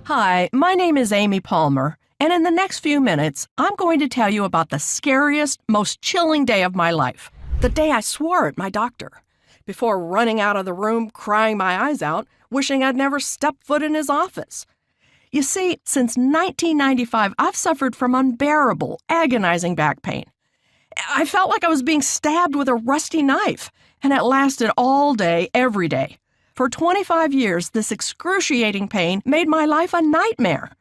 Hi, my name is Amy Palmer, and in the next few minutes, I'm going to tell you about the scariest, most chilling day of my life. The day I swore at my doctor, before running out of the room crying my eyes out, wishing I'd never stepped foot in his office. You see, since 1995, I've suffered from unbearable, agonizing back pain. I felt like I was being stabbed with a rusty knife, and it lasted all day, every day. For 25 years, this excruciating pain made my life a nightmare.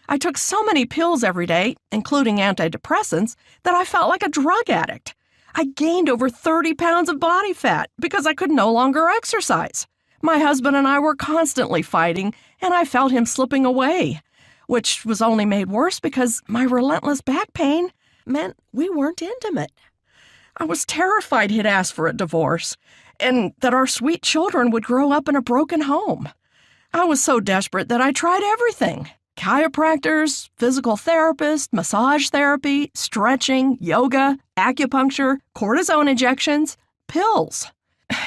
I took so many pills every day, including antidepressants, that I felt like a drug addict. I gained over 30 pounds of body fat because I could no longer exercise. My husband and I were constantly fighting, and I felt him slipping away, which was only made worse because my relentless back pain meant we weren't intimate. I was terrified he'd ask for a divorce, and that our sweet children would grow up in a broken home. I was so desperate that I tried everything: chiropractors, physical therapists, massage therapy, stretching, yoga, acupuncture, cortisone injections, pills.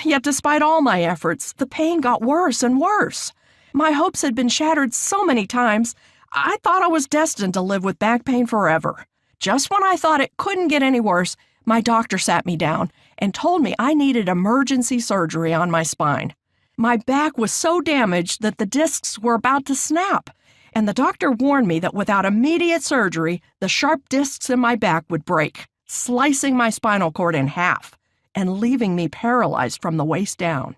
Yet despite all my efforts, the pain got worse and worse. My hopes had been shattered so many times, I thought I was destined to live with back pain forever. Just when I thought it couldn't get any worse, my doctor sat me down and told me I needed emergency surgery on my spine. My back was so damaged that the discs were about to snap, and the doctor warned me that without immediate surgery, the sharp discs in my back would break, slicing my spinal cord in half and leaving me paralyzed from the waist down.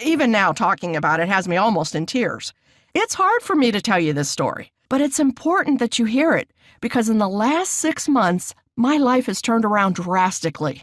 Even now, talking about it has me almost in tears. It's hard for me to tell you this story, but it's important that you hear it, because in the last 6 months, my life has turned around drastically.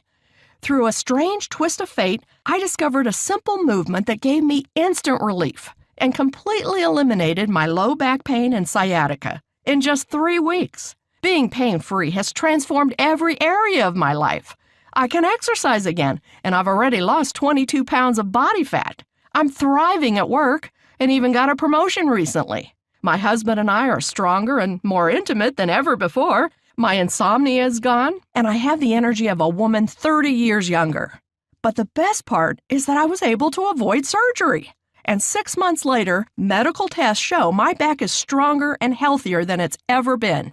Through a strange twist of fate, I discovered a simple movement that gave me instant relief and completely eliminated my low back pain and sciatica in just 3 weeks. Being pain-free has transformed every area of my life. I can exercise again, and I've already lost 22 pounds of body fat. I'm thriving at work and even got a promotion recently. My husband and I are stronger and more intimate than ever before. My insomnia is gone, and I have the energy of a woman 30 years younger. But the best part is that I was able to avoid surgery. And 6 months later, medical tests show my back is stronger and healthier than it's ever been.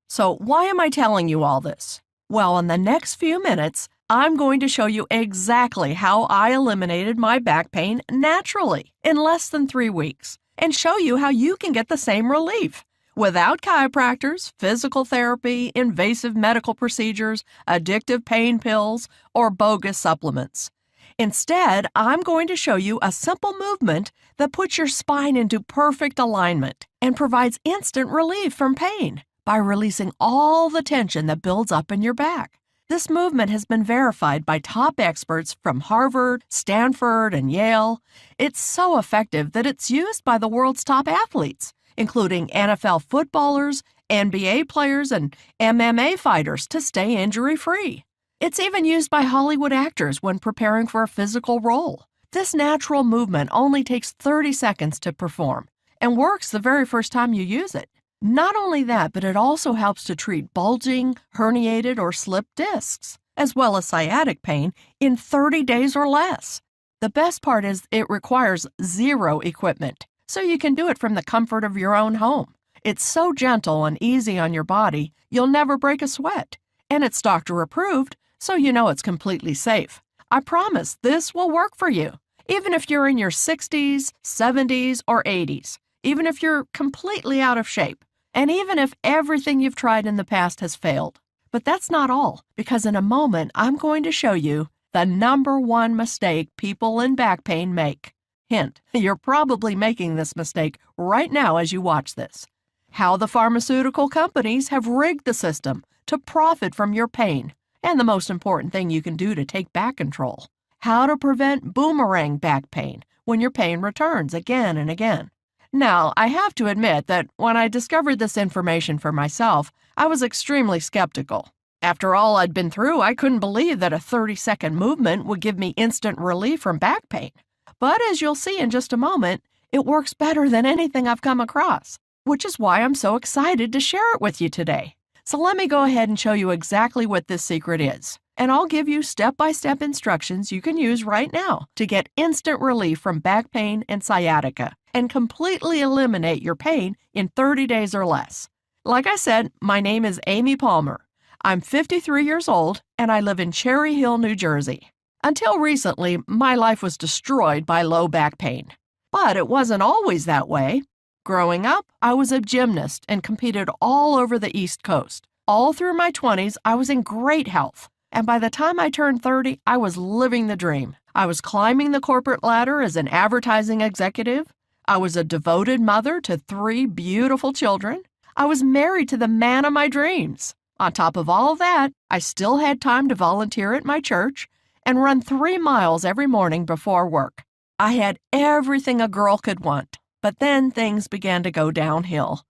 So why am I telling you all this? Well, in the next few minutes, I'm going to show you exactly how I eliminated my back pain naturally in less than 3 weeks, and show you how you can get the same relief without chiropractors, physical therapy, invasive medical procedures, addictive pain pills, or bogus supplements. Instead, I'm going to show you a simple movement that puts your spine into perfect alignment and provides instant relief from pain by releasing all the tension that builds up in your back. This movement has been verified by top experts from Harvard, Stanford, and Yale. It's so effective that it's used by the world's top athletes, including NFL footballers, NBA players, and MMA fighters to stay injury-free. It's even used by Hollywood actors when preparing for a physical role. This natural movement only takes 30 seconds to perform and works the very first time you use it. Not only that, but it also helps to treat bulging, herniated, or slipped discs, as well as sciatic pain, in 30 days or less. The best part is it requires zero equipment, so you can do it from the comfort of your own home. It's so gentle and easy on your body, you'll never break a sweat. And it's doctor approved, so you know it's completely safe. I promise this will work for you, even if you're in your 60s, 70s, or 80s, even if you're completely out of shape, and even if everything you've tried in the past has failed. But that's not all, because in a moment I'm going to show you the number one mistake people in back pain make. Hint, you're probably making this mistake right now as you watch this. How the pharmaceutical companies have rigged the system to profit from your pain, and the most important thing you can do to take back control. How to prevent boomerang back pain when your pain returns again and again. Now, I have to admit that when I discovered this information for myself, I was extremely skeptical. After all I'd been through, I couldn't believe that a 30-second movement would give me instant relief from back pain. But as you'll see in just a moment, it works better than anything I've come across, which is why I'm so excited to share it with you today. So let me go ahead and show you exactly what this secret is, and I'll give you step-by-step instructions you can use right now to get instant relief from back pain and sciatica, and completely eliminate your pain in 30 days or less. Like I said, my name is Amy Palmer. I'm 53 years old, and I live in Cherry Hill, New Jersey. Until recently, my life was destroyed by low back pain. But it wasn't always that way. Growing up, I was a gymnast and competed all over the East Coast. All through my 20s, I was in great health. And by the time I turned 30, I was living the dream. I was climbing the corporate ladder as an advertising executive. I was a devoted mother to 3 beautiful children. I was married to the man of my dreams. On top of all of that, I still had time to volunteer at my church and run 3 miles every morning before work. I had everything a girl could want. But then things began to go downhill.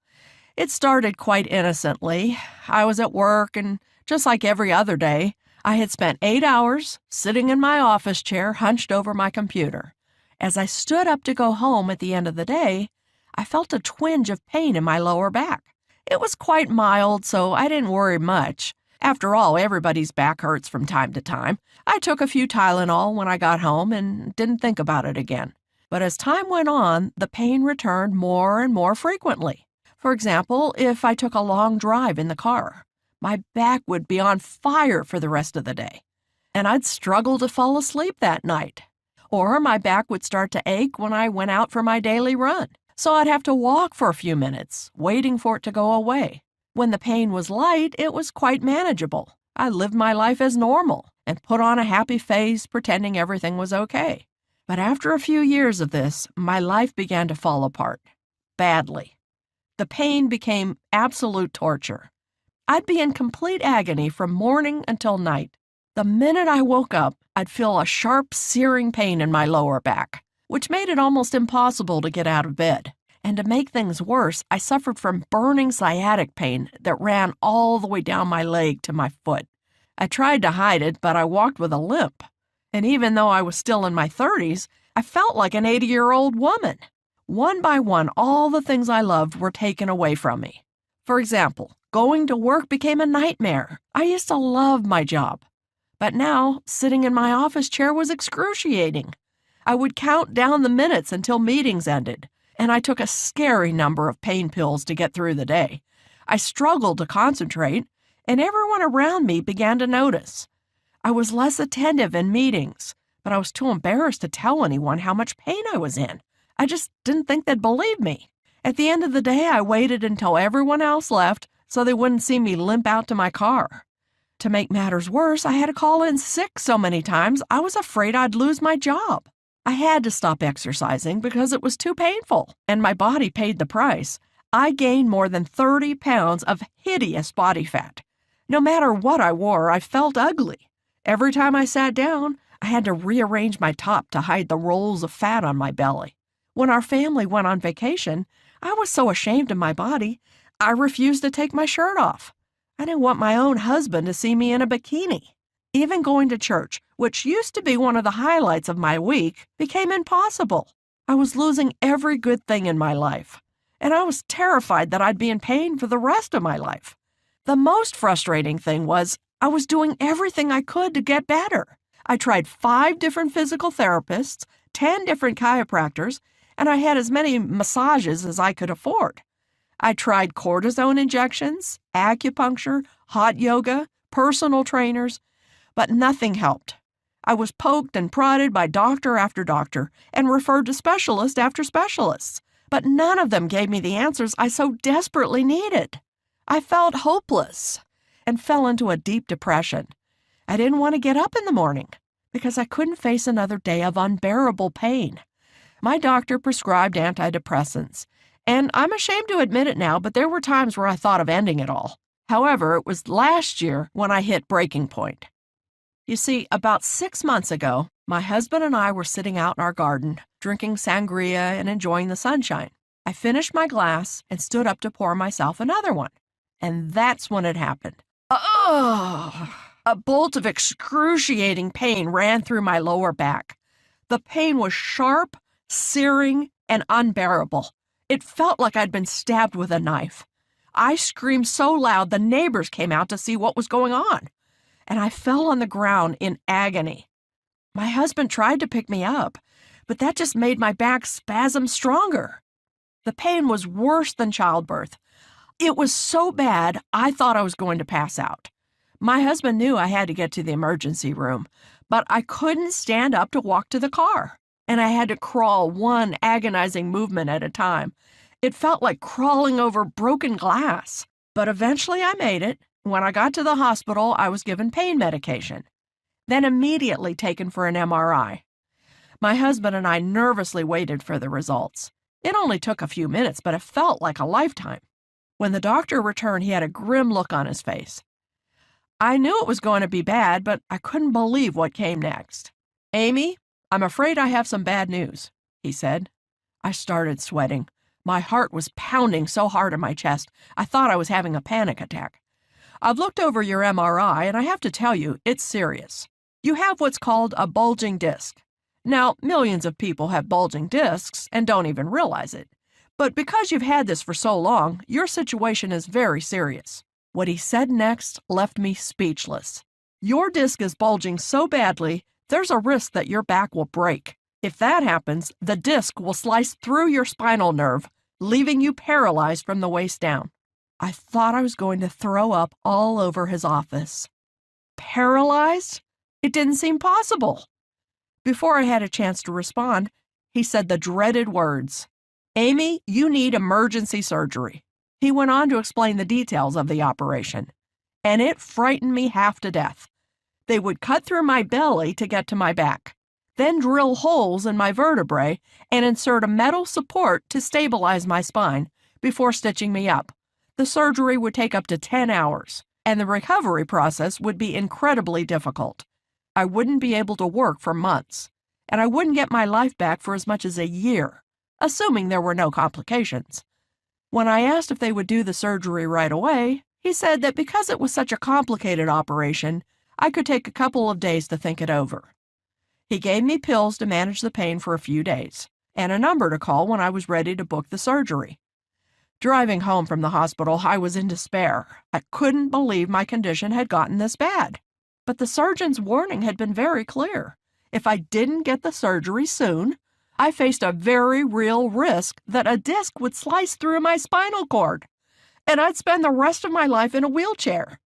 It started quite innocently. I was at work, and just like every other day, I had spent 8 hours sitting in my office chair hunched over my computer. As I stood up to go home at the end of the day, I felt a twinge of pain in my lower back. It was quite mild, so I didn't worry much. After all, everybody's back hurts from time to time. I took a few Tylenol when I got home and didn't think about it again. But as time went on, the pain returned more and more frequently. For example, if I took a long drive in the car, my back would be on fire for the rest of the day, and I'd struggle to fall asleep that night. Or my back would start to ache when I went out for my daily run, so I'd have to walk for a few minutes, waiting for it to go away. When the pain was light, it was quite manageable. I lived my life as normal and put on a happy face, pretending everything was okay. But after a few years of this, my life began to fall apart. Badly. The pain became absolute torture. I'd be in complete agony from morning until night. The minute I woke up, I'd feel a sharp, searing pain in my lower back, which made it almost impossible to get out of bed. And to make things worse, I suffered from burning sciatic pain that ran all the way down my leg to my foot. I tried to hide it, but I walked with a limp. And even though I was still in my 30s, I felt like an 80-year-old woman. One by one, all the things I loved were taken away from me. For example, going to work became a nightmare. I used to love my job. But now, sitting in my office chair was excruciating. I would count down the minutes until meetings ended, and I took a scary number of pain pills to get through the day. I struggled to concentrate, and everyone around me began to notice. I was less attentive in meetings, but I was too embarrassed to tell anyone how much pain I was in. I just didn't think they'd believe me. At the end of the day, I waited until everyone else left so they wouldn't see me limp out to my car. To make matters worse, I had to call in sick so many times I was afraid I'd lose my job. I had to stop exercising because it was too painful, and my body paid the price. I gained more than 30 pounds of hideous body fat. No matter what I wore, I felt ugly. Every time I sat down, I had to rearrange my top to hide the rolls of fat on my belly. When our family went on vacation, I was so ashamed of my body, I refused to take my shirt off. I didn't want my own husband to see me in a bikini. Even going to church, which used to be one of the highlights of my week, became impossible. I was losing every good thing in my life, and I was terrified that I'd be in pain for the rest of my life. The most frustrating thing was I was doing everything I could to get better. I tried 5 different physical therapists, 10 different chiropractors, and I had as many massages as I could afford. I tried cortisone injections, acupuncture, hot yoga, personal trainers, but nothing helped. I was poked and prodded by doctor after doctor and referred to specialist after specialists, but none of them gave me the answers I so desperately needed. I felt hopeless and fell into a deep depression. I didn't want to get up in the morning because I couldn't face another day of unbearable pain. My doctor prescribed antidepressants, and I'm ashamed to admit it now, but there were times where I thought of ending it all. However, it was last year when I hit breaking point. You see, about 6 months ago, my husband and I were sitting out in our garden, drinking sangria and enjoying the sunshine. I finished my glass and stood up to pour myself another one. And that's when it happened. Ugh! A bolt of excruciating pain ran through my lower back. The pain was sharp, searing, and unbearable. It felt like I'd been stabbed with a knife. I screamed so loud the neighbors came out to see what was going on, and I fell on the ground in agony. My husband tried to pick me up, but that just made my back spasm stronger. The pain was worse than childbirth. It was so bad, I thought I was going to pass out. My husband knew I had to get to the emergency room, but I couldn't stand up to walk to the car, and I had to crawl one agonizing movement at a time. It felt like crawling over broken glass, but eventually I made it. When I got to the hospital, I was given pain medication, then immediately taken for an MRI. My husband and I nervously waited for the results. It only took a few minutes, but it felt like a lifetime. When the doctor returned, he had a grim look on his face. I knew it was going to be bad, but I couldn't believe what came next. "Amy, I'm afraid I have some bad news," he said. I started sweating. My heart was pounding so hard in my chest, I thought I was having a panic attack. "I've looked over your MRI, and I have to tell you, it's serious. You have what's called a bulging disc. Now, millions of people have bulging discs and don't even realize it. But because you've had this for so long, your situation is very serious." What he said next left me speechless. "Your disc is bulging so badly, there's a risk that your back will break. If that happens, the disc will slice through your spinal nerve, leaving you paralyzed from the waist down." I thought I was going to throw up all over his office. Paralyzed? It didn't seem possible. Before I had a chance to respond, he said the dreaded words, "Amy, you need emergency surgery." He went on to explain the details of the operation, and it frightened me half to death. They would cut through my belly to get to my back, then drill holes in my vertebrae and insert a metal support to stabilize my spine before stitching me up. The surgery would take up to 10 hours, and the recovery process would be incredibly difficult. I wouldn't be able to work for months, and I wouldn't get my life back for as much as a year, assuming there were no complications. When I asked if they would do the surgery right away, he said that because it was such a complicated operation, I could take a couple of days to think it over. He gave me pills to manage the pain for a few days, and a number to call when I was ready to book the surgery. Driving home from the hospital, I was in despair. I couldn't believe my condition had gotten this bad. But the surgeon's warning had been very clear. If I didn't get the surgery soon, I faced a very real risk that a disc would slice through my spinal cord, and I'd spend the rest of my life in a wheelchair.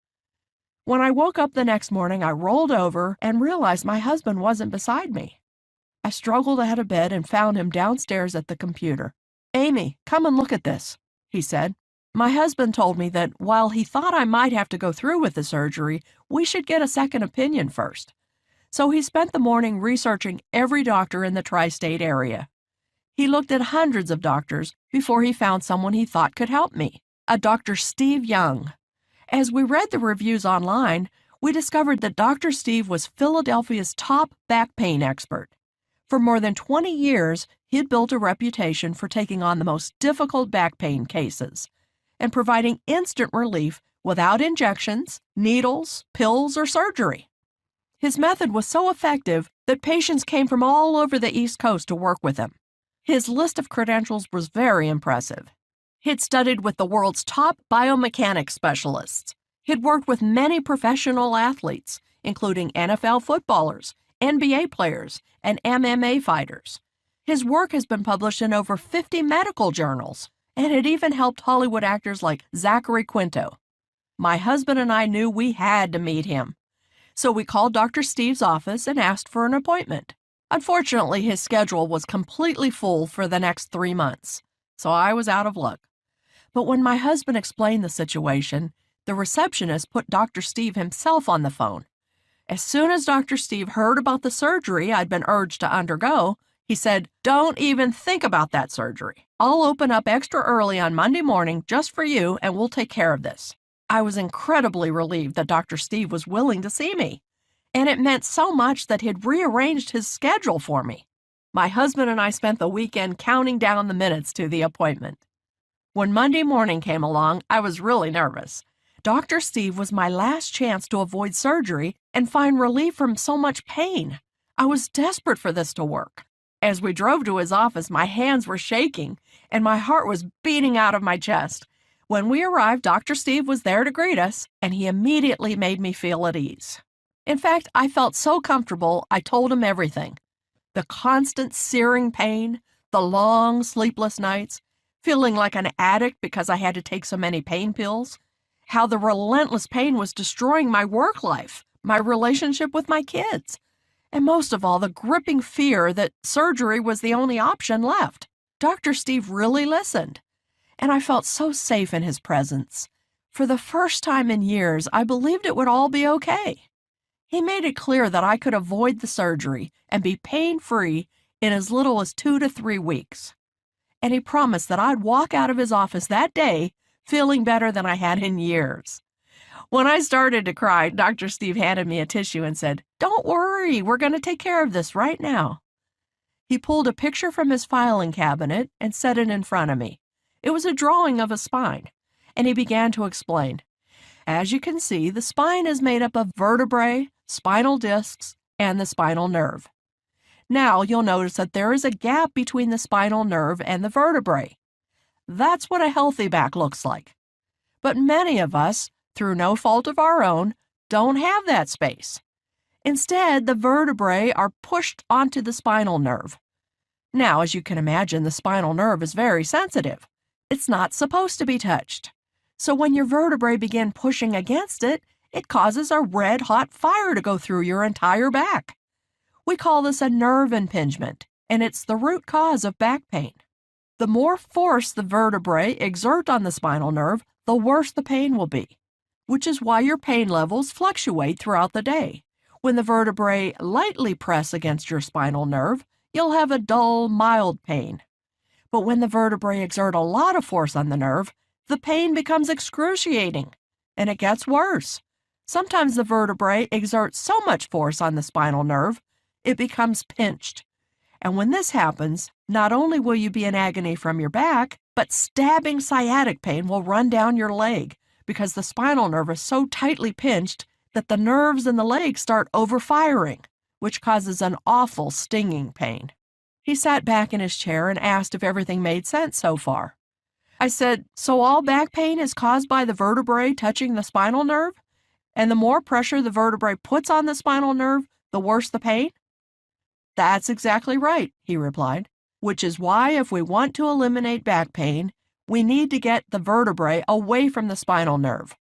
When I woke up the next morning, I rolled over and realized my husband wasn't beside me. I struggled out of bed and found him downstairs at the computer. "Amy, come and look at this," he said. My husband told me that while he thought I might have to go through with the surgery, we should get a second opinion first. So he spent the morning researching every doctor in the tri-state area. He looked at hundreds of doctors before he found someone he thought could help me, a Dr. Steve Young. As we read the reviews online, we discovered that Dr. Steve was Philadelphia's top back pain expert. For more than 20 years, he'd built a reputation for taking on the most difficult back pain cases and providing instant relief without injections, needles, pills, or surgery. His method was so effective that patients came from all over the East Coast to work with him. His list of credentials was very impressive. He'd studied with the world's top biomechanics specialists. He'd worked with many professional athletes, including NFL footballers, NBA players, and MMA fighters. His work has been published in over 50 medical journals, and it even helped Hollywood actors like Zachary Quinto. My husband and I knew we had to meet him. So we called Dr. Steve's office and asked for an appointment. Unfortunately, his schedule was completely full for the next 3 months, so I was out of luck. But when my husband explained the situation, the receptionist put Dr. Steve himself on the phone. As soon as Dr. Steve heard about the surgery I'd been urged to undergo, he said, "Don't even think about that surgery. I'll open up extra early on Monday morning just for you, and we'll take care of this." I was incredibly relieved that Dr. Steve was willing to see me, and it meant so much that he'd rearranged his schedule for me. My husband and I spent the weekend counting down the minutes to the appointment. When Monday morning came along, I was really nervous. Dr. Steve was my last chance to avoid surgery and find relief from so much pain. I was desperate for this to work. As we drove to his office, my hands were shaking, and my heart was beating out of my chest. When we arrived, Dr. Steve was there to greet us, and he immediately made me feel at ease. In fact, I felt so comfortable, I told him everything. The constant searing pain, the long sleepless nights, feeling like an addict because I had to take so many pain pills, how the relentless pain was destroying my work life, my relationship with my kids, and most of all, the gripping fear that surgery was the only option left. Dr. Steve really listened, and I felt so safe in his presence. For the first time in years, I believed it would all be okay. He made it clear that I could avoid the surgery and be pain-free in as little as 2 to 3 weeks. And he promised that I'd walk out of his office that day feeling better than I had in years. When I started to cry, Dr. Steve handed me a tissue and said, "Don't worry, we're going to take care of this right now." He pulled a picture from his filing cabinet and set it in front of me. It was a drawing of a spine, and he began to explain. As you can see, the spine is made up of vertebrae, spinal discs, and the spinal nerve. Now you'll notice that there is a gap between the spinal nerve and the vertebrae. That's what a healthy back looks like. But many of us, through no fault of our own, don't have that space. Instead, the vertebrae are pushed onto the spinal nerve. Now, as you can imagine, the spinal nerve is very sensitive. It's not supposed to be touched. So when your vertebrae begin pushing against it, it causes a red-hot fire to go through your entire back. We call this a nerve impingement, and it's the root cause of back pain. The more force the vertebrae exert on the spinal nerve, the worse the pain will be, which is why your pain levels fluctuate throughout the day. When the vertebrae lightly press against your spinal nerve, you'll have a dull, mild pain. But when the vertebrae exert a lot of force on the nerve, the pain becomes excruciating, and it gets worse. Sometimes the vertebrae exert so much force on the spinal nerve, it becomes pinched. And when this happens, not only will you be in agony from your back, but stabbing sciatic pain will run down your leg because the spinal nerve is so tightly pinched that the nerves in the leg start overfiring, which causes an awful stinging pain. He sat back in his chair and asked if everything made sense so far. I said, "So all back pain is caused by the vertebrae touching the spinal nerve? And the more pressure the vertebrae puts on the spinal nerve, the worse the pain?" "That's exactly right," he replied, "which is why if we want to eliminate back pain, we need to get the vertebrae away from the spinal nerve.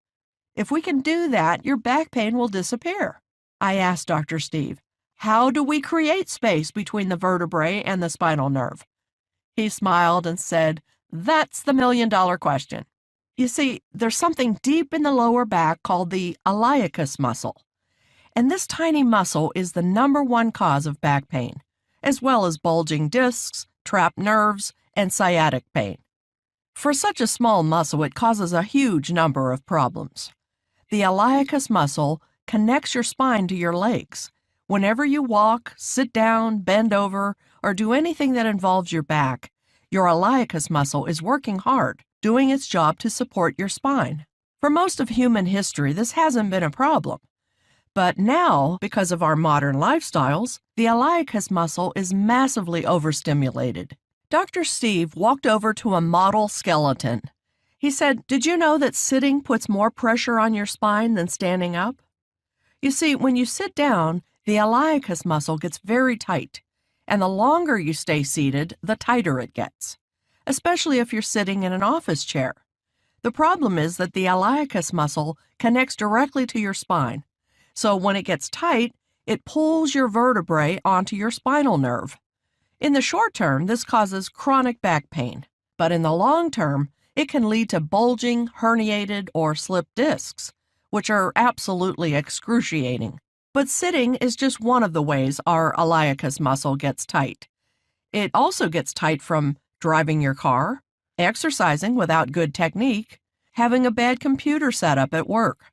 If we can do that, your back pain will disappear." I asked Dr. Steve, "How do we create space between the vertebrae and the spinal nerve?" He smiled and said, "That's the million-dollar question. You see, there's something deep in the lower back called the iliacus muscle. And this tiny muscle is the #1 cause of back pain, as well as bulging discs, trapped nerves, and sciatic pain. For such a small muscle, it causes a huge number of problems. The iliacus muscle connects your spine to your legs. Whenever you walk, sit down, bend over, or do anything that involves your back, your iliacus muscle is working hard, doing its job to support your spine. For most of human history, this hasn't been a problem. But now, because of our modern lifestyles, the iliacus muscle is massively overstimulated. Dr. Steve walked over to a model skeleton. He said, "Did you know that sitting puts more pressure on your spine than standing up?" You see, when you sit down, the iliacus muscle gets very tight, and the longer you stay seated, the tighter it gets, especially if you're sitting in an office chair. The problem is that the iliacus muscle connects directly to your spine. So when it gets tight, it pulls your vertebrae onto your spinal nerve. In the short term, this causes chronic back pain, but in the long term, it can lead to bulging, herniated, or slipped discs, which are absolutely excruciating. But sitting is just one of the ways our iliacus muscle gets tight. It also gets tight from driving your car, exercising without good technique, having a bad computer setup at work,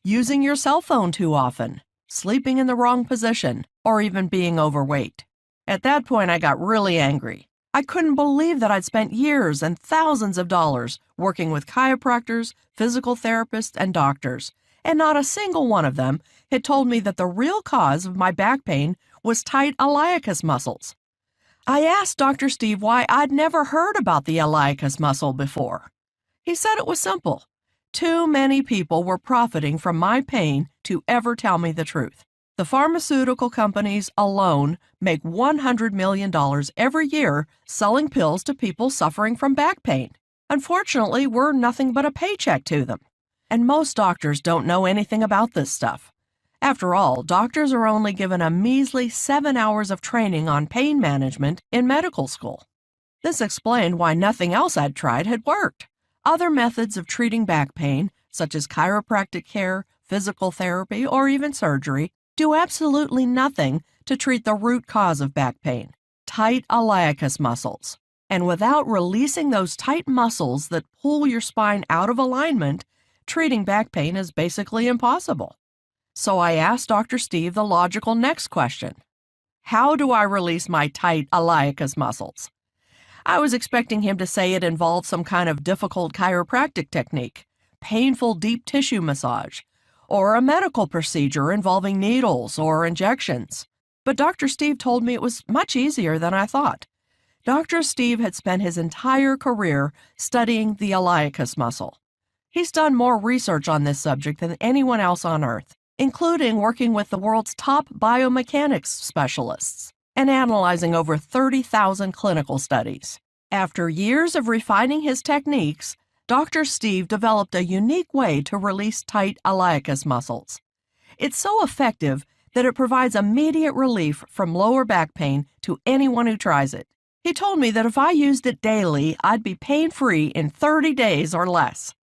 using your cell phone too often, sleeping in the wrong position, or even being overweight. At that point, I got really angry. I couldn't believe that I'd spent years and thousands of dollars working with chiropractors, physical therapists, and doctors, and not a single one of them had told me that the real cause of my back pain was tight iliacus muscles. I asked Dr. Steve why I'd never heard about the iliacus muscle before. He said it was simple. Too many people were profiting from my pain to ever tell me the truth. The pharmaceutical companies alone make $100 million every year selling pills to people suffering from back pain. Unfortunately, we're nothing but a paycheck to them. And most doctors don't know anything about this stuff. After all, doctors are only given a measly 7 hours of training on pain management in medical school. This explained why nothing else I'd tried had worked. Other methods of treating back pain, such as chiropractic care, physical therapy, or even surgery, do absolutely nothing to treat the root cause of back pain, tight iliacus muscles. And without releasing those tight muscles that pull your spine out of alignment, treating back pain is basically impossible. So I asked Dr. Steve the logical next question. How do I release my tight iliacus muscles? I was expecting him to say it involved some kind of difficult chiropractic technique, painful deep tissue massage, or a medical procedure involving needles or injections. But Dr. Steve told me it was much easier than I thought. Dr. Steve had spent his entire career studying the iliacus muscle. He's done more research on this subject than anyone else on Earth, including working with the world's top biomechanics specialists and analyzing over 30,000 clinical studies. After years of refining his techniques, Dr. Steve developed a unique way to release tight iliacus muscles. It's so effective that it provides immediate relief from lower back pain to anyone who tries it. He told me that if I used it daily, I'd be pain-free in 30 days or less.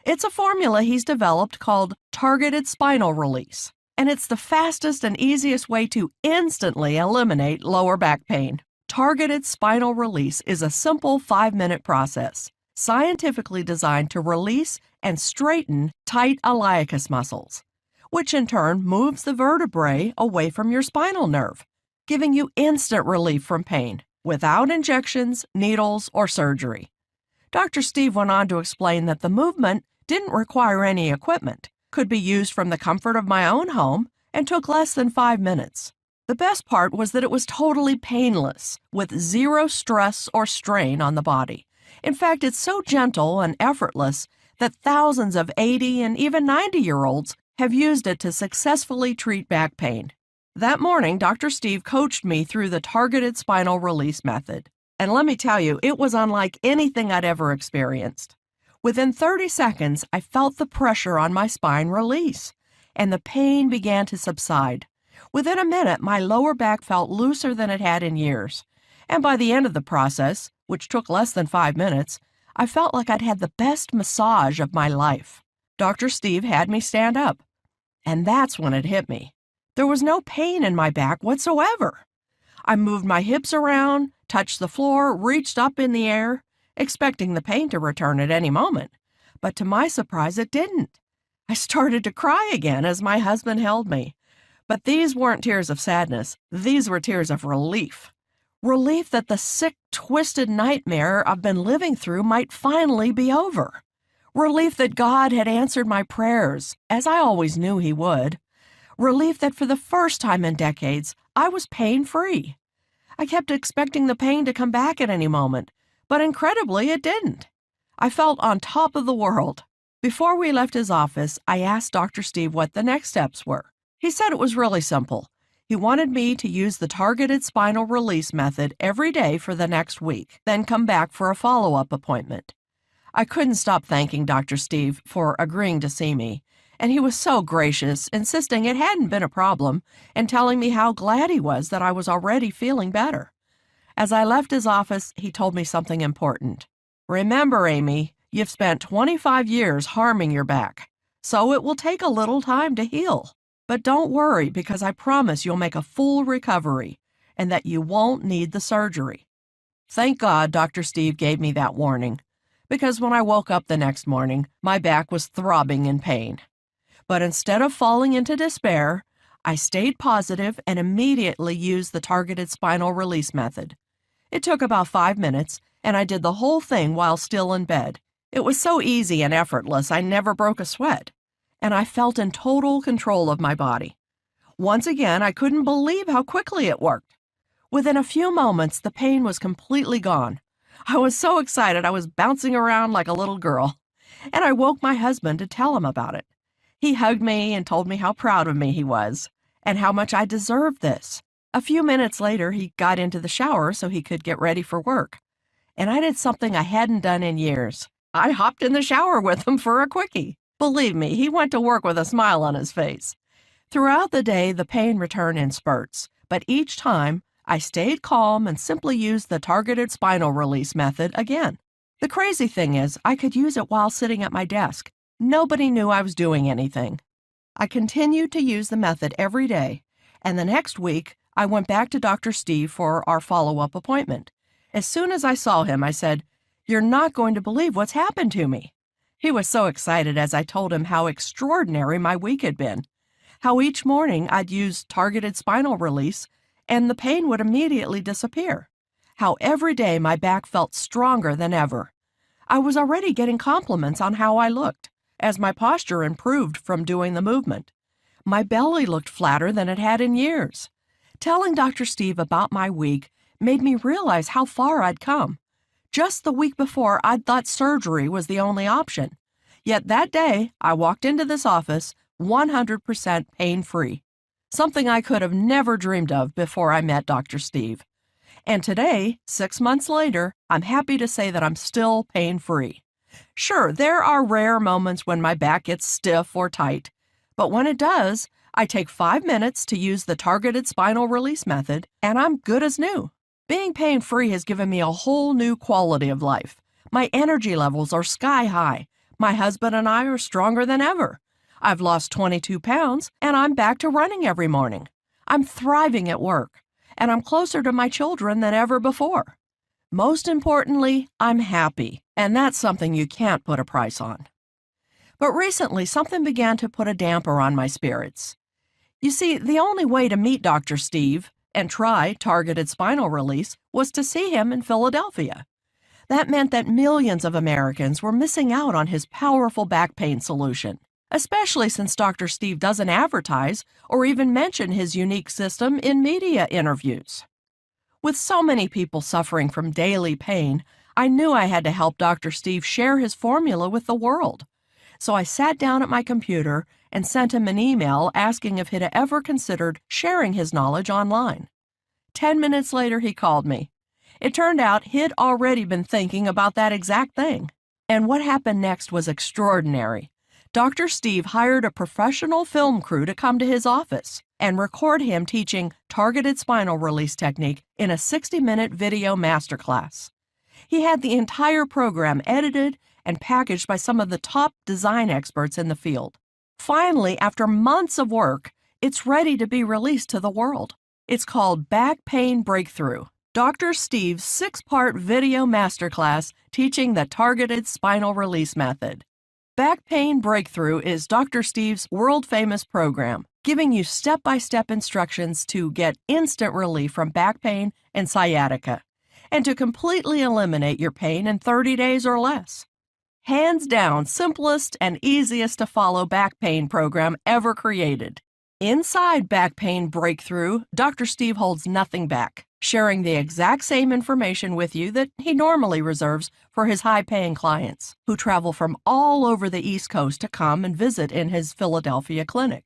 It's a formula he's developed called Targeted Spinal Release, and it's the fastest and easiest way to instantly eliminate lower back pain. Targeted Spinal Release is a simple 5-minute process, scientifically designed to release and straighten tight iliacus muscles, which in turn moves the vertebrae away from your spinal nerve, giving you instant relief from pain, without injections, needles, or surgery. Dr. Steve went on to explain that the movement didn't require any equipment, could be used from the comfort of my own home, and took less than 5 minutes. The best part was that it was totally painless, with zero stress or strain on the body. In fact, it's so gentle and effortless that thousands of 80 and even 90-year-olds have used it to successfully treat back pain. That morning, Dr. Steve coached me through the Targeted Spinal Release method. And let me tell you, it was unlike anything I'd ever experienced. Within 30 seconds, I felt the pressure on my spine release, and the pain began to subside. Within a minute, my lower back felt looser than it had in years. And by the end of the process, which took less than 5 minutes, I felt like I'd had the best massage of my life. Dr. Steve had me stand up. And that's when it hit me. There was no pain in my back whatsoever. I moved my hips around, touched the floor, reached up in the air, expecting the pain to return at any moment. But to my surprise, it didn't. I started to cry again as my husband held me. But these weren't tears of sadness. These were tears of relief. Relief that the sick, twisted nightmare I've been living through might finally be over. Relief that God had answered my prayers, as I always knew He would. Relief that for the first time in decades, I was pain-free. I kept expecting the pain to come back at any moment, but incredibly, it didn't. I felt on top of the world. Before we left his office, I asked Dr. Steve what the next steps were. He said it was really simple. He wanted me to use the Targeted Spinal Release method every day for the next week, then come back for a follow-up appointment. I couldn't stop thanking Dr. Steve for agreeing to see me, and he was so gracious, insisting it hadn't been a problem and telling me how glad he was that I was already feeling better. As I left his office, he told me something important. Remember, Amy, you've spent 25 years harming your back, so it will take a little time to heal. But don't worry, because I promise you'll make a full recovery and that you won't need the surgery. Thank God Dr. Steve gave me that warning, because when I woke up the next morning, my back was throbbing in pain. But instead of falling into despair, I stayed positive and immediately used the Targeted Spinal Release method. It took about 5 minutes, and I did the whole thing while still in bed. It was so easy and effortless, I never broke a sweat. And I felt in total control of my body. Once again, I couldn't believe how quickly it worked. Within a few moments, the pain was completely gone. I was so excited I was bouncing around like a little girl, and I woke my husband to tell him about it. He hugged me and told me how proud of me he was, and how much I deserved this. A few minutes later, he got into the shower so he could get ready for work. And I did something I hadn't done in years. I hopped in the shower with him for a quickie. Believe me, he went to work with a smile on his face. Throughout the day, the pain returned in spurts, but each time, I stayed calm and simply used the targeted spinal release method again. The crazy thing is, I could use it while sitting at my desk. Nobody knew I was doing anything. I continued to use the method every day, and the next week, I went back to Dr. Steve for our follow-up appointment. As soon as I saw him, I said, "You're not going to believe what's happened to me." He was so excited as I told him how extraordinary my week had been, how each morning I'd use targeted spinal release and the pain would immediately disappear, how every day my back felt stronger than ever. I was already getting compliments on how I looked, as my posture improved from doing the movement. My belly looked flatter than it had in years. Telling Dr. Steve about my week made me realize how far I'd come. Just the week before, I'd thought surgery was the only option. Yet that day, I walked into this office 100% pain-free, something I could have never dreamed of before I met Dr. Steve. And today, 6 months later, I'm happy to say that I'm still pain-free. Sure, there are rare moments when my back gets stiff or tight, but when it does, I take 5 minutes to use the targeted spinal release method, and I'm good as new. Being pain-free has given me a whole new quality of life. My energy levels are sky high. My husband and I are stronger than ever. I've lost 22 pounds, and I'm back to running every morning. I'm thriving at work, and I'm closer to my children than ever before. Most importantly, I'm happy, and that's something you can't put a price on. But recently, something began to put a damper on my spirits. You see, the only way to meet Dr. Steve and try targeted spinal release was to see him in Philadelphia. That meant that millions of Americans were missing out on his powerful back pain solution, especially since Dr. Steve doesn't advertise or even mention his unique system in media interviews. With so many people suffering from daily pain, I knew I had to help Dr. Steve share his formula with the world. So I sat down at my computer and sent him an email asking if he'd ever considered sharing his knowledge online. 10 minutes later, he called me. It turned out he'd already been thinking about that exact thing. And what happened next was extraordinary. Dr. Steve hired a professional film crew to come to his office and record him teaching targeted spinal release technique in a 60-minute video masterclass. He had the entire program edited and packaged by some of the top design experts in the field. Finally, after months of work, it's ready to be released to the world. It's called Back Pain Breakthrough, Dr. Steve's 6-part video masterclass teaching the targeted spinal release method. Back Pain Breakthrough is Dr. Steve's world-famous program, giving you step-by-step instructions to get instant relief from back pain and sciatica, and to completely eliminate your pain in 30 days or less. Hands down, simplest and easiest to follow back pain program ever created. Inside Back Pain Breakthrough, Dr. Steve holds nothing back, sharing the exact same information with you that he normally reserves for his high-paying clients, who travel from all over the East Coast to come and visit in his Philadelphia clinic.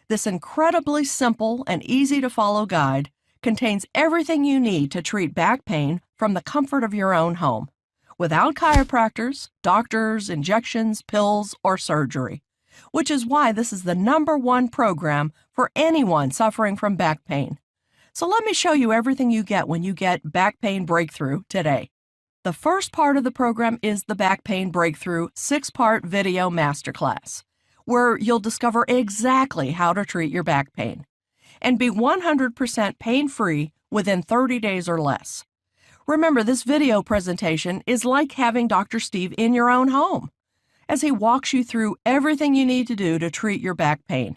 This incredibly simple and easy-to-follow guide contains everything you need to treat back pain from the comfort of your own home, without chiropractors, doctors, injections, pills, or surgery, which is why this is the #1 program for anyone suffering from back pain. So let me show you everything you get when you get Back Pain Breakthrough today. The first part of the program is the Back Pain Breakthrough 6-part video masterclass, where you'll discover exactly how to treat your back pain and be 100% pain-free within 30 days or less. Remember, this video presentation is like having Dr. Steve in your own home, as he walks you through everything you need to do to treat your back pain.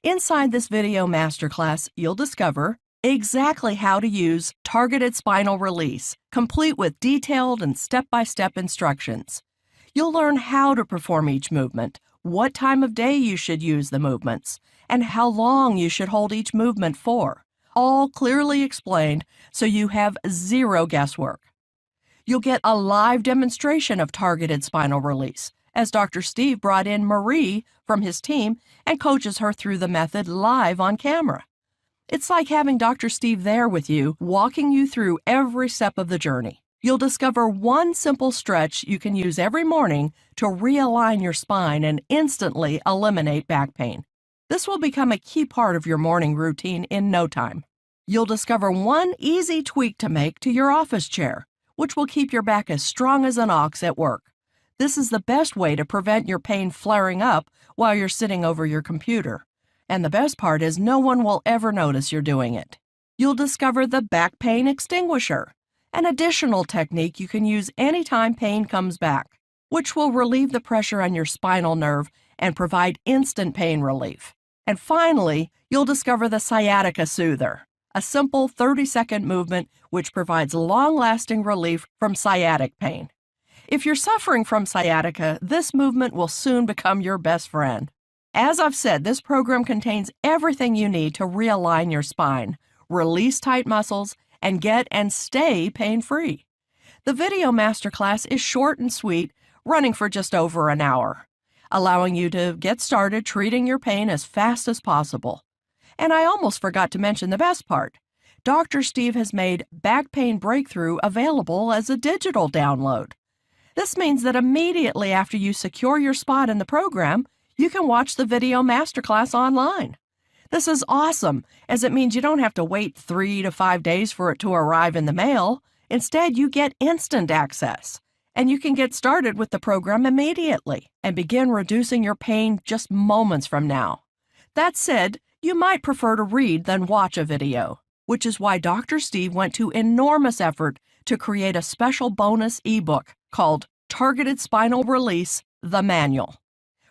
Inside this video masterclass, you'll discover exactly how to use targeted spinal release, complete with detailed and step-by-step instructions. You'll learn how to perform each movement, what time of day you should use the movements, and how long you should hold each movement for, all clearly explained so you have zero guesswork. You'll get a live demonstration of targeted spinal release, as Dr. Steve brought in Marie from his team and coaches her through the method live on camera. It's like having Dr. Steve there with you, walking you through every step of the journey. You'll discover one simple stretch you can use every morning to realign your spine and instantly eliminate back pain. This will become a key part of your morning routine in no time. You'll discover one easy tweak to make to your office chair, which will keep your back as strong as an ox at work. This is the best way to prevent your pain flaring up while you're sitting over your computer. And the best part is no one will ever notice you're doing it. You'll discover the back pain extinguisher, an additional technique you can use anytime pain comes back, which will relieve the pressure on your spinal nerve and provide instant pain relief. And finally, you'll discover the sciatica soother, a simple 30-second movement which provides long-lasting relief from sciatic pain. If you're suffering from sciatica, this movement will soon become your best friend. As I've said, this program contains everything you need to realign your spine, release tight muscles, and get and stay pain-free. The video masterclass is short and sweet, running for just over an hour, allowing you to get started treating your pain as fast as possible. And I almost forgot to mention the best part. Dr. Steve has made Back Pain Breakthrough available as a digital download. This means that immediately after you secure your spot in the program, you can watch the video masterclass online. This is awesome, as it means you don't have to wait 3 to 5 days for it to arrive in the mail. Instead, you get instant access, and you can get started with the program immediately and begin reducing your pain just moments from now. That said, you might prefer to read than watch a video, which is why Dr. Steve went to enormous effort to create a special bonus ebook called Targeted Spinal Release, the Manual,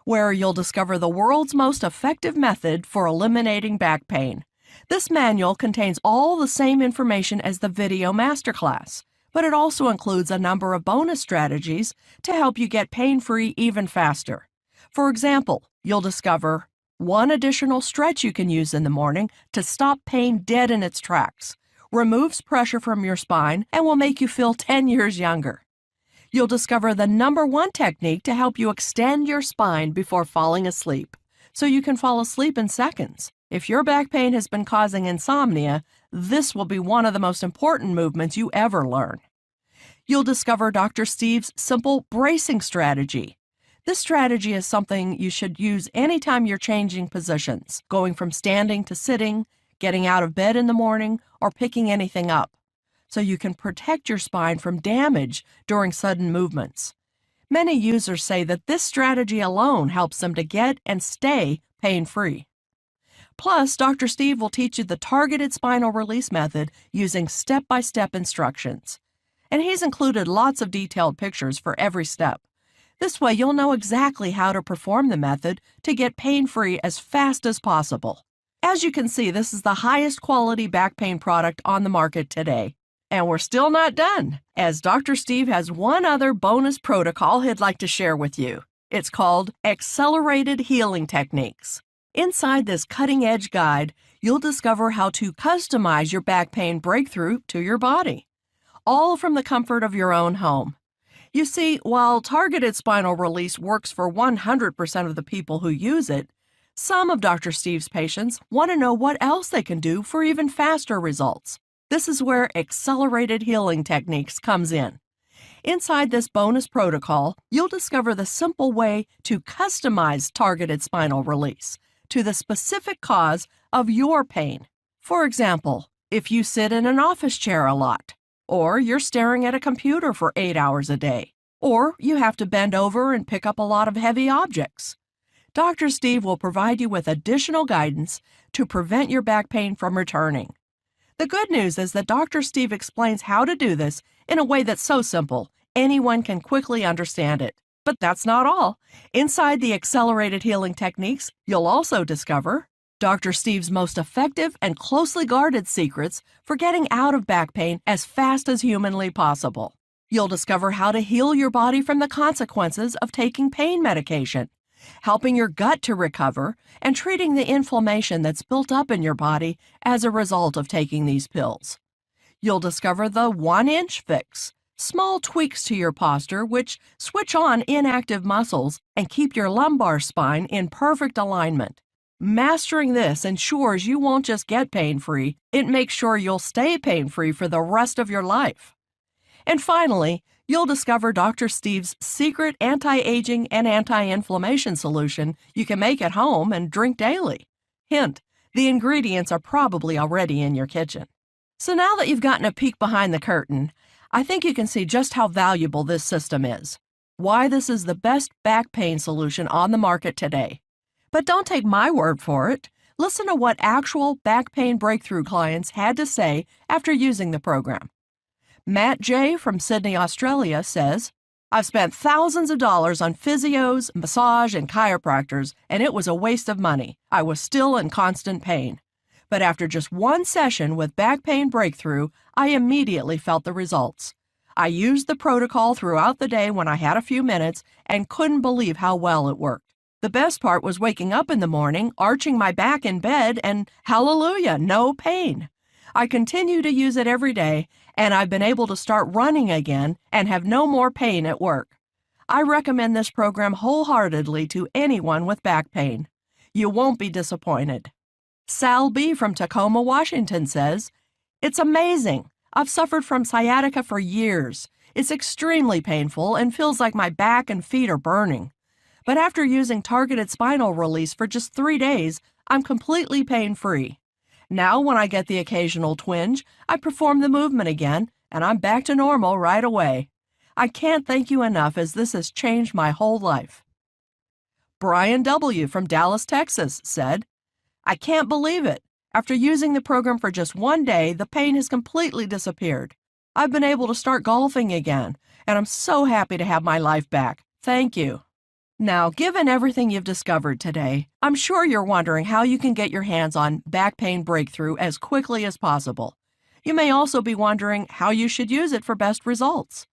where you'll discover the world's most effective method for eliminating back pain. This manual contains all the same information as the video masterclass, but it also includes a number of bonus strategies to help you get pain-free even faster. For example, you'll discover one additional stretch you can use in the morning to stop pain dead in its tracks, removes pressure from your spine, and will make you feel 10 years younger. You'll discover the #1 technique to help you extend your spine before falling asleep, so you can fall asleep in seconds. If your back pain has been causing insomnia, this will be one of the most important movements you ever learn. You'll discover Dr. Steve's simple bracing strategy. This strategy is something you should use anytime you're changing positions, going from standing to sitting, getting out of bed in the morning, or picking anything up, so you can protect your spine from damage during sudden movements. Many users say that this strategy alone helps them to get and stay pain-free. Plus, Dr. Steve will teach you the targeted spinal release method using step-by-step instructions. And he's included lots of detailed pictures for every step. This way, you'll know exactly how to perform the method to get pain-free as fast as possible. As you can see, this is the highest quality back pain product on the market today. And we're still not done, as Dr. Steve has one other bonus protocol he'd like to share with you. It's called Accelerated Healing Techniques. Inside this cutting-edge guide, you'll discover how to customize your back pain breakthrough to your body, all from the comfort of your own home. You see, while targeted spinal release works for 100% of the people who use it, some of Dr. Steve's patients want to know what else they can do for even faster results. This is where Accelerated Healing Techniques comes in. Inside this bonus protocol, you'll discover the simple way to customize targeted spinal release to the specific cause of your pain. For example, if you sit in an office chair a lot, or you're staring at a computer for 8 hours a day, or you have to bend over and pick up a lot of heavy objects. Dr. Steve will provide you with additional guidance to prevent your back pain from returning. The good news is that Dr. Steve explains how to do this in a way that's so simple, anyone can quickly understand it. But that's not all. Inside the Accelerated Healing Techniques, you'll also discover Dr. Steve's most effective and closely guarded secrets for getting out of back pain as fast as humanly possible. You'll discover how to heal your body from the consequences of taking pain medication, helping your gut to recover, and treating the inflammation that's built up in your body as a result of taking these pills. You'll discover the 1-inch fix, Small tweaks to your posture, which switch on inactive muscles and keep your lumbar spine in perfect alignment. Mastering this ensures you won't just get pain-free, it makes sure you'll stay pain-free for the rest of your life. And finally, you'll discover Dr. Steve's secret anti-aging and anti-inflammation solution you can make at home and drink daily. Hint, the ingredients are probably already in your kitchen. So now that you've gotten a peek behind the curtain, I think you can see just how valuable this system is, why this is the best back pain solution on the market today. But don't take my word for it. Listen to what actual back pain breakthrough clients had to say after using the program. Matt J. from Sydney, Australia says, "I've spent thousands of dollars on physios, massage, and chiropractors, and it was a waste of money. I was still in constant pain. But after just one session with Back Pain Breakthrough, I immediately felt the results. I used the protocol throughout the day when I had a few minutes and couldn't believe how well it worked. The best part was waking up in the morning, arching my back in bed, and hallelujah, no pain. I continue to use it every day, and I've been able to start running again and have no more pain at work. I recommend this program wholeheartedly to anyone with back pain. You won't be disappointed." Sal B. from Tacoma, Washington says, "It's amazing. I've suffered from sciatica for years. It's extremely painful and feels like my back and feet are burning. But after using Targeted Spinal Release for just 3 days, I'm completely pain-free. Now when I get the occasional twinge, I perform the movement again, and I'm back to normal right away. I can't thank you enough as this has changed my whole life." Brian W. from Dallas, Texas said, "I can't believe it. After using the program for just 1 day, the pain has completely disappeared. I've been able to start golfing again, and I'm so happy to have my life back. Thank you." Now, given everything you've discovered today, I'm sure you're wondering how you can get your hands on Back Pain Breakthrough as quickly as possible. You may also be wondering how you should use it for best results.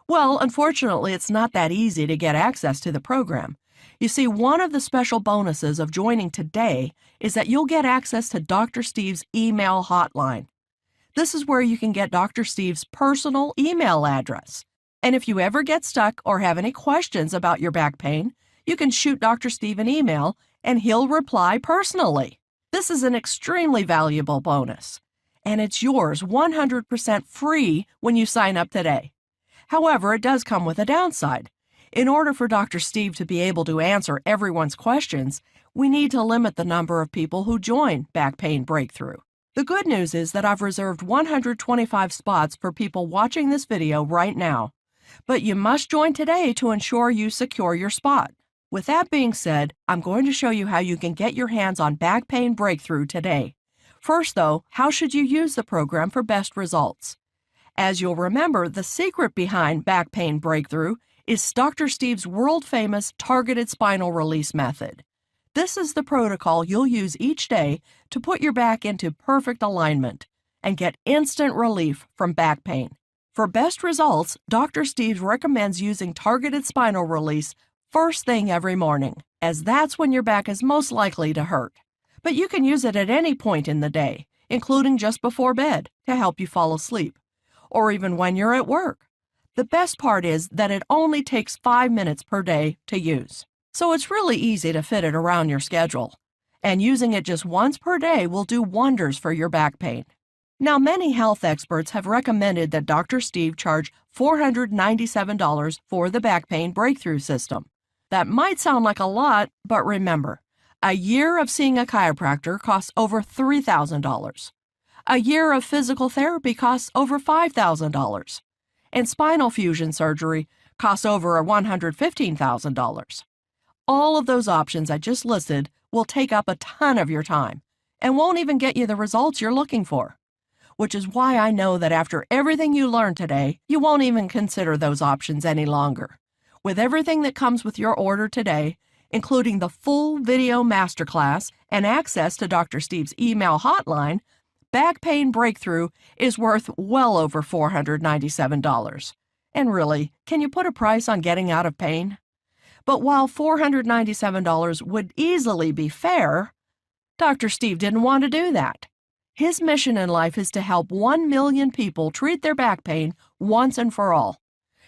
Well, unfortunately, it's not that easy to get access to the program. You see, one of the special bonuses of joining today is that you'll get access to Dr. Steve's email hotline. This is where you can get Dr. Steve's personal email address. And if you ever get stuck or have any questions about your back pain, you can shoot Dr. Steve an email and he'll reply personally. This is an extremely valuable bonus, and it's yours 100% free when you sign up today. However, it does come with a downside. In order for Dr. Steve to be able to answer everyone's questions, we need to limit the number of people who join Back Pain Breakthrough. The good news is that I've reserved 125 spots for people watching this video right now. But you must join today to ensure you secure your spot. With that being said, I'm going to show you how you can get your hands on Back Pain Breakthrough today. First, though, how should you use the program for best results? As you'll remember, the secret behind Back Pain Breakthrough is Dr. Steve's world-famous Targeted Spinal Release method. This is the protocol you'll use each day to put your back into perfect alignment and get instant relief from back pain. For best results, Dr. Steve recommends using Targeted Spinal Release first thing every morning, as that's when your back is most likely to hurt. But you can use it at any point in the day, including just before bed, to help you fall asleep, or even when you're at work. The best part is that it only takes 5 minutes per day to use. So it's really easy to fit it around your schedule. And using it just once per day will do wonders for your back pain. Now, many health experts have recommended that Dr. Steve charge $497 for the Back Pain Breakthrough System. That might sound like a lot, but remember, a year of seeing a chiropractor costs over $3,000. A year of physical therapy costs over $5,000. And spinal fusion surgery costs over $115,000. All of those options I just listed will take up a ton of your time and won't even get you the results you're looking for. Which is why I know that after everything you learned today, you won't even consider those options any longer. With everything that comes with your order today, including the full video masterclass and access to Dr. Steve's email hotline, Back Pain Breakthrough is worth well over $497. And really, can you put a price on getting out of pain? But while $497 would easily be fair, Dr. Steve didn't want to do that. His mission in life is to help 1 million people treat their back pain once and for all.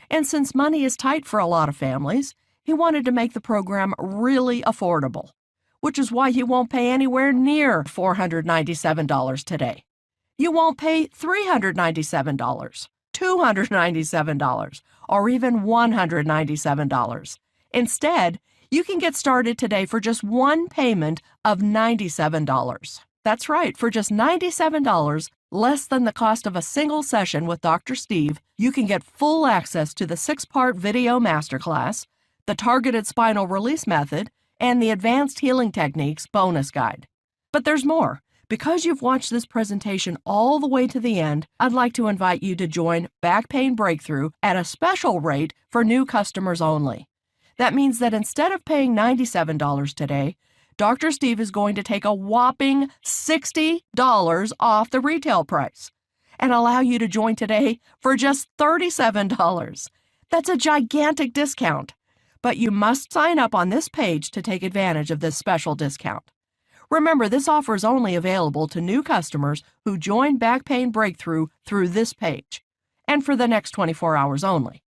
And since money is tight for a lot of families, he wanted to make the program really affordable, which is why you won't pay anywhere near $497 today. You won't pay $397, $297, or even $197. Instead, you can get started today for just one payment of $97. That's right, for just $97, less than the cost of a single session with Dr. Steve, you can get full access to the 6-part video masterclass, the Targeted Spinal Release method, and the Advanced Healing Techniques bonus guide. But there's more. Because you've watched this presentation all the way to the end, I'd like to invite you to join Back Pain Breakthrough at a special rate for new customers only. That means that instead of paying $97 today, Dr. Steve is going to take a whopping $60 off the retail price and allow you to join today for just $37. That's a gigantic discount, but you must sign up on this page to take advantage of this special discount. Remember, this offer is only available to new customers who join Back Pain Breakthrough through this page, and for the next 24 hours only.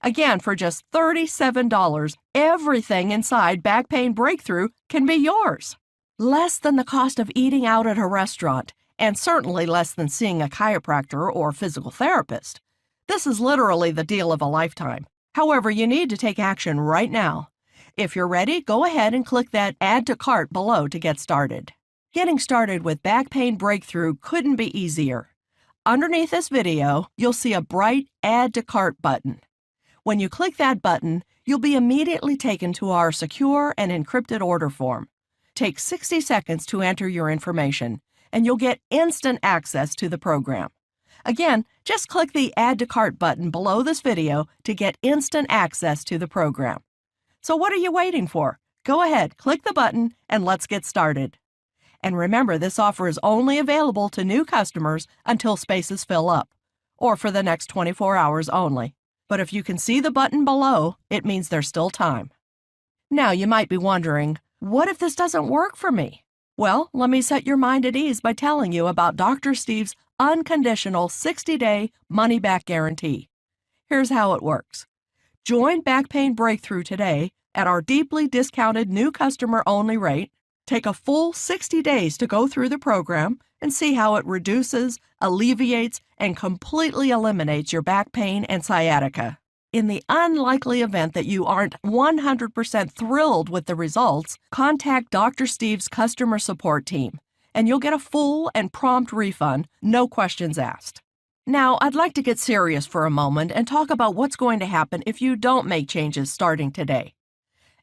Again, for just $37, everything inside Back Pain Breakthrough can be yours. Less than the cost of eating out at a restaurant, and certainly less than seeing a chiropractor or physical therapist. This is literally the deal of a lifetime. However, you need to take action right now. If you're ready, go ahead and click that Add to Cart below to get started. Getting started with Back Pain Breakthrough couldn't be easier. Underneath this video, you'll see a bright Add to Cart button. When you click that button, you'll be immediately taken to our secure and encrypted order form. Take 60 seconds to enter your information, and you'll get instant access to the program. Again, just click the Add to Cart button below this video to get instant access to the program. So what are you waiting for? Go ahead, click the button, and let's get started. And remember, this offer is only available to new customers until spaces fill up, or for the next 24 hours only. But if you can see the button below, it means there's still time. Now, you might be wondering, what if this doesn't work for me? Well, let me set your mind at ease by telling you about Dr. Steve's unconditional 60-day money-back guarantee. Here's how it works. Join Back Pain Breakthrough today at our deeply discounted new customer-only rate. Take a full 60 days to go through the program and see how it reduces, alleviates, and completely eliminates your back pain and sciatica. In the unlikely event that you aren't 100% thrilled with the results, contact Dr. Steve's customer support team, and you'll get a full and prompt refund, no questions asked. Now, I'd like to get serious for a moment and talk about what's going to happen if you don't make changes starting today.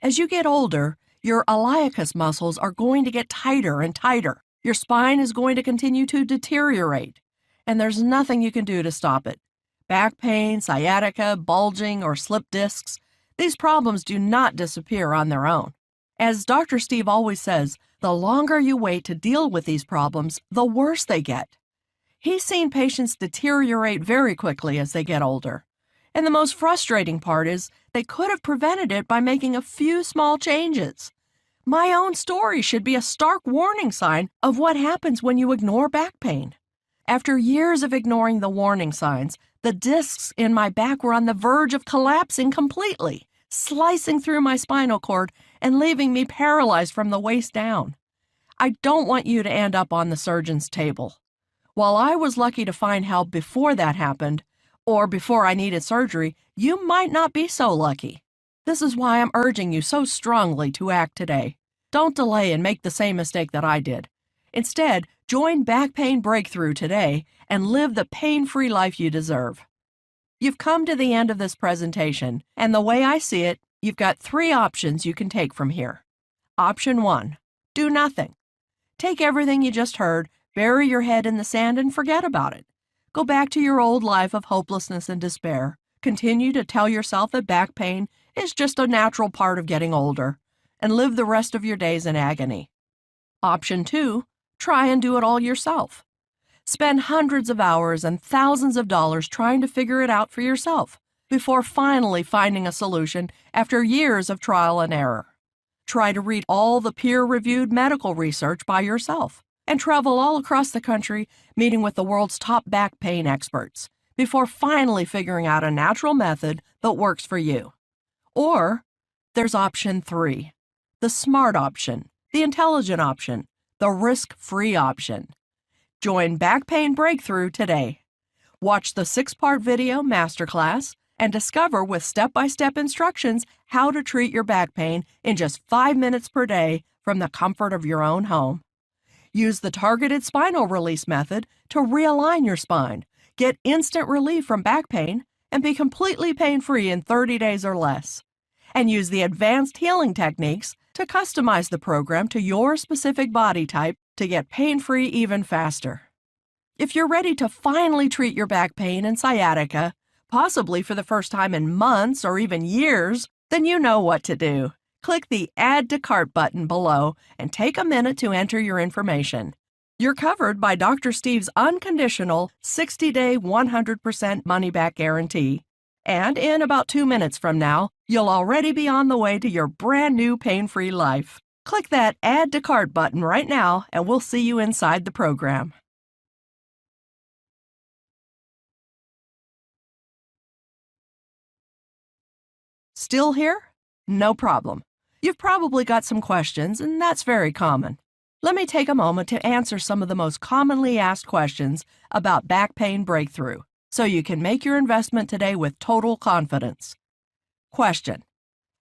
As you get older, your iliacus muscles are going to get tighter and tighter. Your spine is going to continue to deteriorate, and there's nothing you can do to stop it. Back pain, sciatica, bulging, or slipped discs, these problems do not disappear on their own. As Dr. Steve always says, the longer you wait to deal with these problems, the worse they get. He's seen patients deteriorate very quickly as they get older. And the most frustrating part is they could have prevented it by making a few small changes. My own story should be a stark warning sign of what happens when you ignore back pain. After years of ignoring the warning signs, the discs in my back were on the verge of collapsing completely, slicing through my spinal cord and leaving me paralyzed from the waist down. I don't want you to end up on the surgeon's table. While I was lucky to find help before that happened, or before I needed surgery, you might not be so lucky. This is why I'm urging you so strongly to act today. Don't delay and make the same mistake that I did. Instead, join Back Pain Breakthrough today and live the pain-free life you deserve. You've come to the end of this presentation, and the way I see it, you've got 3 options you can take from here. Option 1, do nothing. Take everything you just heard, bury your head in the sand, and forget about it. Go back to your old life of hopelessness and despair. Continue to tell yourself that back pain is just a natural part of getting older, and live the rest of your days in agony. Option 2, try and do it all yourself. Spend hundreds of hours and thousands of dollars trying to figure it out for yourself before finally finding a solution after years of trial and error. Try to read all the peer-reviewed medical research by yourself and travel all across the country meeting with the world's top back pain experts before finally figuring out a natural method that works for you. Or there's option 3, the smart option, the intelligent option, the risk-free option. Join Back Pain Breakthrough today. Watch the 6-part video masterclass and discover with step-by-step instructions how to treat your back pain in just 5 minutes per day from the comfort of your own home. Use the Targeted Spinal Release method to realign your spine, get instant relief from back pain, and be completely pain-free in 30 days or less. And use the advanced healing techniques to customize the program to your specific body type to get pain-free even faster. If you're ready to finally treat your back pain and sciatica, possibly for the first time in months or even years, then you know what to do. Click the Add to Cart button below and take a minute to enter your information. You're covered by Dr. Steve's unconditional 60-day 100% money-back guarantee. And in about 2 minutes from now, you'll already be on the way to your brand new pain-free life. Click that Add to Cart button right now and we'll see you inside the program. Still here? No problem. You've probably got some questions, and that's very common. Let me take a moment to answer some of the most commonly asked questions about back pain breakthrough, so you can make your investment today with total confidence. Question: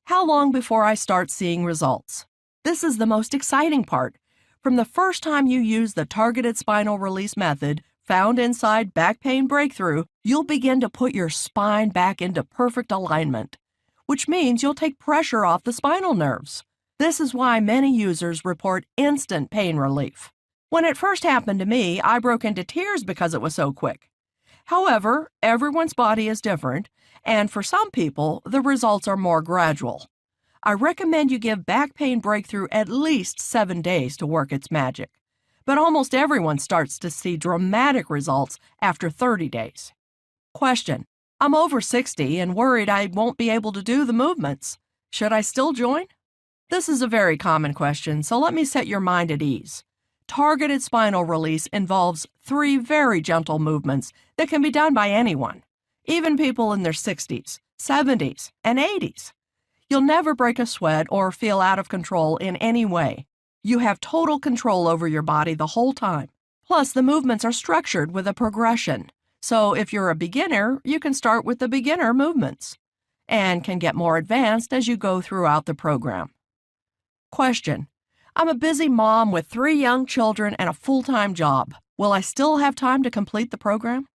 how long before I start seeing results? This is the most exciting part. From the first time you use the Targeted Spinal Release method found inside Back Pain Breakthrough, you'll begin to put your spine back into perfect alignment, which means you'll take pressure off the spinal nerves. This is why many users report instant pain relief. When it first happened to me, I broke into tears because it was so quick. However, everyone's body is different, and for some people, the results are more gradual. I recommend you give Back Pain Breakthrough at least 7 days to work its magic, but almost everyone starts to see dramatic results after 30 days. Question: I'm over 60 and worried I won't be able to do the movements. Should I still join? This is a very common question, so let me set your mind at ease. Targeted spinal release involves 3 very gentle movements that can be done by anyone, even people in their 60s, 70s, and 80s. You'll never break a sweat or feel out of control in any way. You have total control over your body the whole time. Plus, the movements are structured with a progression. So if you're a beginner, you can start with the beginner movements and can get more advanced as you go throughout the program. Question: I'm a busy mom with 3 young children and a full-time job. Will I still have time to complete the program?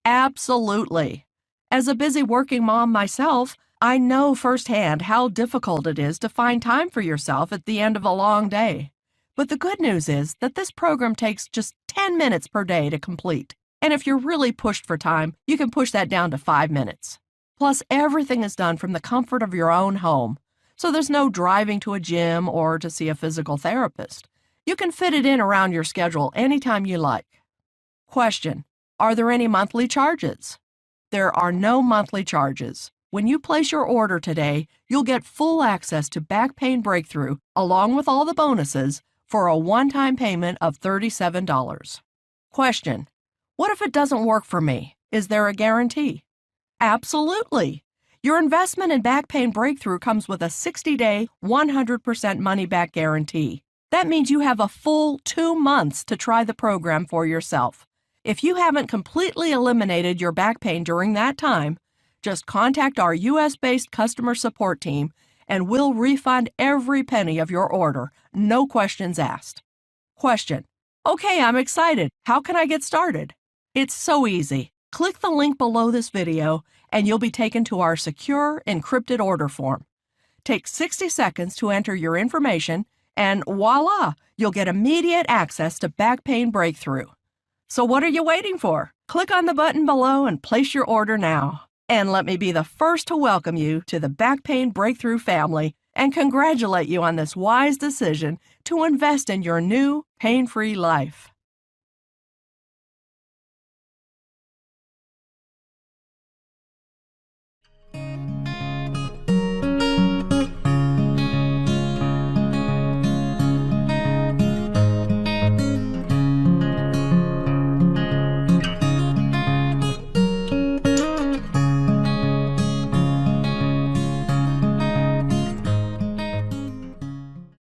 Absolutely. As a busy working mom myself, I know firsthand how difficult it is to find time for yourself at the end of a long day. But the good news is that this program takes just 10 minutes per day to complete. And if you're really pushed for time, you can push that down to 5 minutes. Plus, everything is done from the comfort of your own home, so there's no driving to a gym or to see a physical therapist. You can fit it in around your schedule anytime you like. Question: are there any monthly charges? There are no monthly charges. When you place your order today, you'll get full access to Back Pain Breakthrough along with all the bonuses for a one-time payment of $37. Question: what if it doesn't work for me? Is there a guarantee? Absolutely. Your investment in Back Pain Breakthrough comes with a 60-day, 100% money-back guarantee. That means you have a full 2 months to try the program for yourself. If you haven't completely eliminated your back pain during that time, just contact our U.S.-based customer support team and we'll refund every penny of your order, no questions asked. Question: okay, I'm excited. How can I get started? It's so easy. Click the link below this video and you'll be taken to our secure, encrypted order form. Take 60 seconds to enter your information and voila, you'll get immediate access to Back Pain Breakthrough. So what are you waiting for? Click on the button below and place your order now. And let me be the first to welcome you to the Back Pain Breakthrough family and congratulate you on this wise decision to invest in your new pain-free life.